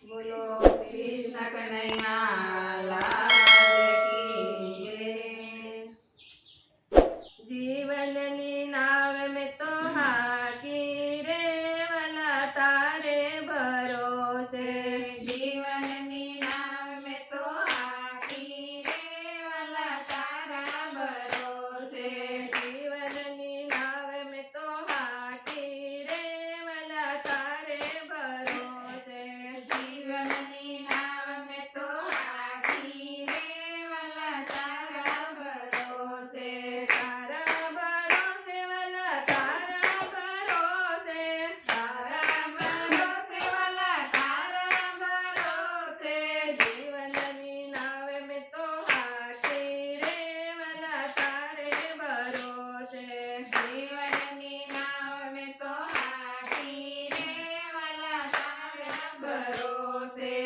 બોલો કૃષ્ણ કનૈયા લાલ કી જય। જીવનની નાવ में तो हाकी रे वाला तारे भरोसे। जीवननी नाव में तो हाकी रे वाला तारा भरोसे। जीवननी नाव में तो हाकी रे वाला तारे भरोसे। जीवननी नाव में तो हाकी रे वाला तारा भरोसे। तारा भरोसे वाला तारा भरोसे। तारा भरोसे वाला तारा भरोसे। जीवननी नाव में तो हाकी रे वाला तारे भरोसे। जीवननी नाव में तो हाकी रे वाला तारा भरोसे।